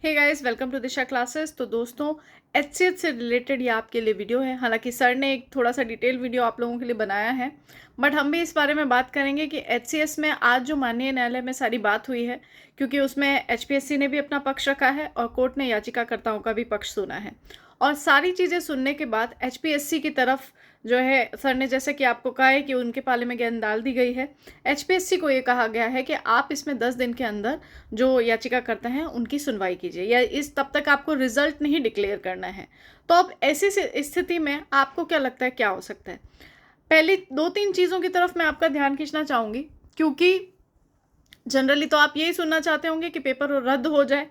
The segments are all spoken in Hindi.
Hey guys, welcome to Disha classes. तो दोस्तों, एचसीएस से रिलेटेड ये आपके लिए वीडियो है। हालांकि सर ने एक थोड़ा सा डिटेल वीडियो आप लोगों के लिए बनाया है, बट हम भी इस बारे में बात करेंगे कि एचसीएस में आज जो माननीय न्यायालय में सारी बात हुई है, क्योंकि उसमें एचपीएससी ने भी अपना पक्ष रखा है और कोर्ट ने याचिकाकर्ताओं का भी पक्ष सुना है। और सारी चीज़ें सुनने के बाद एचपीएससी की तरफ जो है, सर ने जैसे कि आपको कहा है कि उनके पाले में गेंद डाल दी गई है। एचपीएससी को ये कहा गया है कि आप इसमें 10 दिन के अंदर जो याचिका करते हैं उनकी सुनवाई कीजिए, या इस तब तक आपको रिजल्ट नहीं डिक्लेयर करना है। तो अब ऐसी स्थिति में आपको क्या लगता है क्या हो सकता है? पहली 2-3 चीज़ों की तरफ मैं आपका ध्यान खींचना चाहूँगी, क्योंकि जनरली तो आप यही सुनना चाहते होंगे कि पेपर रद्द हो जाए।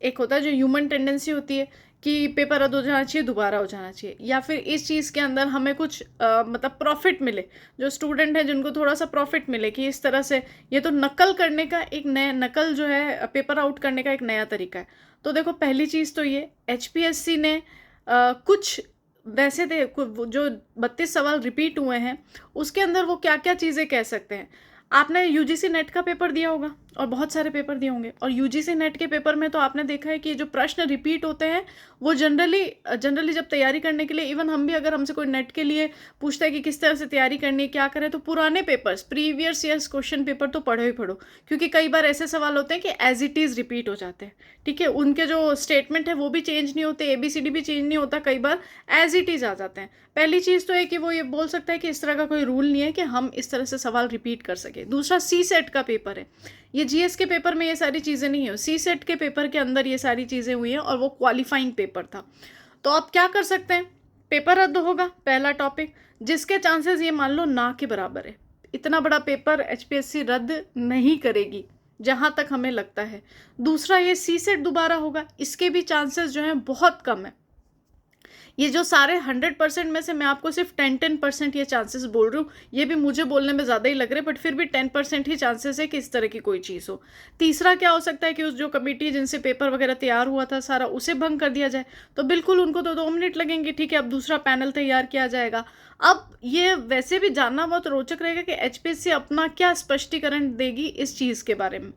एक होता है जो ह्यूमन टेंडेंसी होती है कि पेपर रद्द हो जाना चाहिए, दोबारा हो जाना चाहिए, या फिर इस चीज़ के अंदर हमें कुछ मतलब प्रॉफिट मिले। जो स्टूडेंट है जिनको थोड़ा सा प्रॉफिट मिले कि इस तरह से ये तो नकल करने का एक नया नकल जो है, पेपर आउट करने का एक नया तरीका है। तो देखो, पहली चीज़ तो ये एचपीएससी ने कुछ वैसे थे जो 32 सवाल रिपीट हुए हैं, उसके अंदर वो क्या क्या चीज़ें कह सकते हैं। आपने यूजीसी नेट का पेपर दिया होगा और बहुत सारे पेपर दिए होंगे, और यूजीसी नेट के पेपर में तो आपने देखा है कि जो प्रश्न रिपीट होते हैं वो जनरली जब तैयारी करने के लिए, इवन हम भी अगर हमसे कोई नेट के लिए पूछता है कि किस तरह से तैयारी करनी है, क्या करें, तो पुराने papers, previous years question paper तो पढ़ो ही पढ़ो। क्योंकि कई बार ऐसे सवाल होते हैं कि एज इट इज़ रिपीट हो जाते हैं। ठीक है, उनके जो स्टेटमेंट है वो भी चेंज नहीं होते, एबीसीडी भी चेंज नहीं होता, कई बार एज इट इज़ आ जाते हैं। पहली चीज़ तो है कि वो ये बोल सकता है कि इस तरह का कोई रूल नहीं है कि हम इस तरह से सवाल रिपीट कर सके। दूसरा, सी सेट का पेपर है। ये जीएस के पेपर में ये सारी चीज़ें नहीं है, सी सेट के पेपर के अंदर ये सारी चीज़ें हुई हैं, और वो क्वालिफाइंग पेपर था। तो आप क्या कर सकते हैं? पेपर रद्द होगा, पहला टॉपिक, जिसके चांसेस ये मान लो ना के बराबर है। इतना बड़ा पेपर एचपीएससी रद्द नहीं करेगी जहाँ तक हमें लगता है। दूसरा, ये सी सेट दोबारा होगा, इसके भी चांसेस जो हैं बहुत कम है। ये जो सारे 100% में से मैं आपको सिर्फ 10% ये चांसेस बोल रही हूँ, ये भी मुझे बोलने में ज़्यादा ही लग रहे हैं, बट फिर भी 10% ही चांसेस है कि इस तरह की कोई चीज़ हो। तीसरा क्या हो सकता है कि उस जो कमेटी जिनसे पेपर वगैरह तैयार हुआ था सारा, उसे भंग कर दिया जाए। तो बिल्कुल उनको तो 2 मिनट लगेंगे, ठीक है, अब दूसरा पैनल तैयार किया जाएगा। अब ये वैसे भी जानना बहुत रोचक रहेगा कि एचपीएससी अपना क्या स्पष्टीकरण देगी इस चीज़ के बारे में।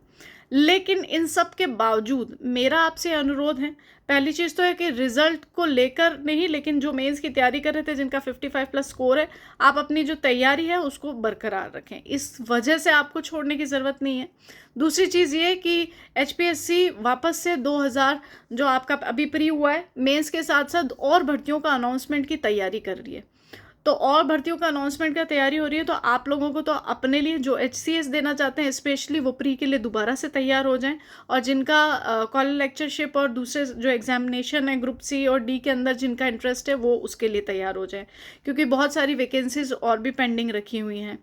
लेकिन इन सब के बावजूद मेरा आपसे अनुरोध है, पहली चीज़ तो है कि रिजल्ट को लेकर नहीं, लेकिन जो मेंस की तैयारी कर रहे थे जिनका 55 प्लस स्कोर है, आप अपनी जो तैयारी है उसको बरकरार रखें। इस वजह से आपको छोड़ने की ज़रूरत नहीं है। दूसरी चीज़ ये कि एचपीएससी वापस से 2000 जो आपका अभी प्री हुआ है मेंस के साथ साथ और भर्तियों का अनाउंसमेंट की तैयारी कर रही है। तो और भर्तियों का अनाउंसमेंट का तैयारी हो रही है, तो आप लोगों को तो अपने लिए जो एचसीएस देना चाहते हैं स्पेशली, वो प्री के लिए दोबारा से तैयार हो जाएं। और जिनका कॉलेज लेक्चरशिप और दूसरे जो एग्जामिनेशन है ग्रुप सी और डी के अंदर जिनका इंटरेस्ट है, वो उसके लिए तैयार हो जाए, क्योंकि बहुत सारी वैकेंसीज और भी पेंडिंग रखी हुई हैं।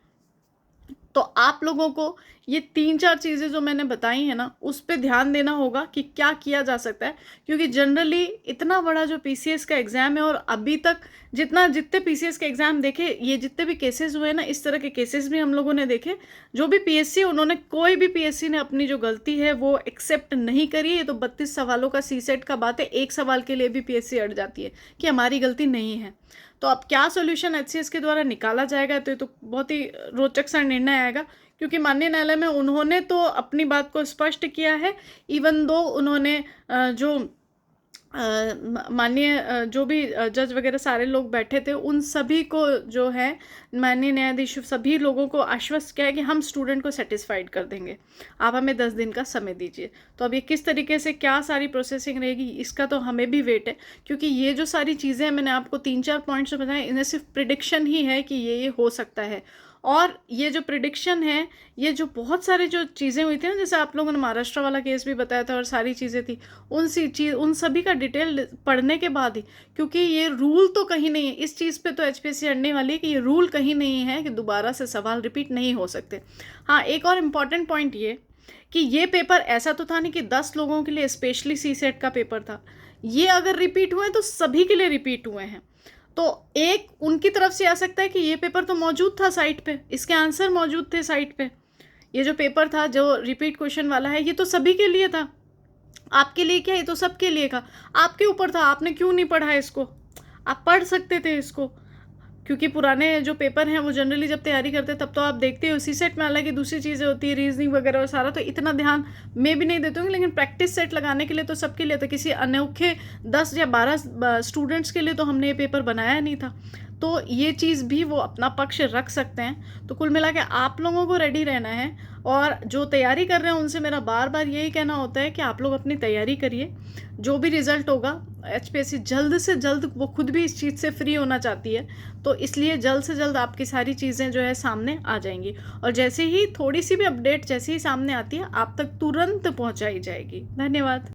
तो आप लोगों को ये 3-4 चीज़ें जो मैंने बताई हैं ना, उस पे ध्यान देना होगा कि क्या किया जा सकता है। क्योंकि जनरली इतना बड़ा जो पीसीएस का एग्ज़ाम है, और अभी तक जितने पीसीएस के एग्ज़ाम देखे, ये जितने भी केसेस हुए ना, इस तरह के केसेस भी हम लोगों ने देखे। जो भी पीएससी, उन्होंने कोई भी पीएससी ने अपनी जो गलती है वो एक्सेप्ट नहीं करी। ये तो 32 सवालों का सी सेट का बात है, एक सवाल के लिए भी पीएससी अड़ जाती है कि हमारी गलती नहीं है। तो अब क्या सॉल्यूशन एचसीएस के द्वारा निकाला जाएगा, तो ये तो बहुत ही रोचक सा निर्णय आएगा। क्योंकि माननीय न्यायालय में उन्होंने तो अपनी बात को स्पष्ट किया है, इवन दो उन्होंने जो माननीय जो भी जज वगैरह सारे लोग बैठे थे, उन सभी को जो है माननीय न्यायाधीश सभी लोगों को आश्वस्त किया है कि हम स्टूडेंट को सेटिस्फाइड कर देंगे, आप हमें 10 दिन का समय दीजिए। तो अब ये किस तरीके से क्या सारी प्रोसेसिंग रहेगी, इसका तो हमें भी वेट है। क्योंकि ये जो सारी चीज़ें हैं, मैंने आपको 3-4 पॉइंट्स बताए, इन्हें सिर्फ प्रिडिक्शन ही है कि ये हो सकता है। और ये जो प्रिडिक्शन है, ये जो बहुत सारी जो चीज़ें हुई थी ना, जैसे आप लोगों ने महाराष्ट्र वाला केस भी बताया था और सारी चीज़ें थी, उन सभी का डिटेल पढ़ने के बाद ही, क्योंकि ये रूल तो कहीं नहीं है इस चीज़ पे, तो एचपीएससी अड़ने वाली है कि ये रूल कहीं नहीं है कि दोबारा से सवाल रिपीट नहीं हो सकते। हाँ, एक और इम्पॉर्टेंट पॉइंट ये कि ये पेपर ऐसा तो था नहीं कि 10 लोगों के लिए स्पेशली सी सेट का पेपर था। ये अगर रिपीट हुए तो सभी के लिए रिपीट हुए हैं। तो एक उनकी तरफ से आ सकता है कि ये पेपर तो मौजूद था साइट पे, इसके आंसर मौजूद थे साइट पे। ये जो पेपर था जो रिपीट क्वेश्चन वाला है, ये तो सभी के लिए था। आपके लिए क्या, ये तो सबके लिए था। आपके ऊपर था, आपने क्यों नहीं पढ़ा इसको? आप पढ़ सकते थे इसको, क्योंकि पुराने जो पेपर हैं वो जनरली जब तैयारी करते हैं तब तो आप देखते हो सी सेट में अलग ही दूसरी चीज़ें होती है, रीजनिंग वगैरह और सारा, तो इतना ध्यान मैं भी नहीं देती हूँ। लेकिन प्रैक्टिस सेट लगाने के लिए तो सबके लिए, तो किसी अनोखे 10 या 12 स्टूडेंट्स के लिए तो हमने ये पेपर बनाया नहीं था। तो ये चीज़ भी वो अपना पक्ष रख सकते हैं। तो कुल मिला के आप लोगों को रेडी रहना है, और जो तैयारी कर रहे हैं उनसे मेरा बार बार यही कहना होता है कि आप लोग अपनी तैयारी करिए। जो भी रिज़ल्ट होगा, एचपीएससी जल्द से जल्द, वो खुद भी इस चीज़ से फ्री होना चाहती है, तो इसलिए जल्द से जल्द आपकी सारी चीज़ें जो है सामने आ जाएंगी। और जैसे ही थोड़ी सी भी अपडेट जैसे ही सामने आती है, आप तक तुरंत पहुंचाई जाएगी। धन्यवाद।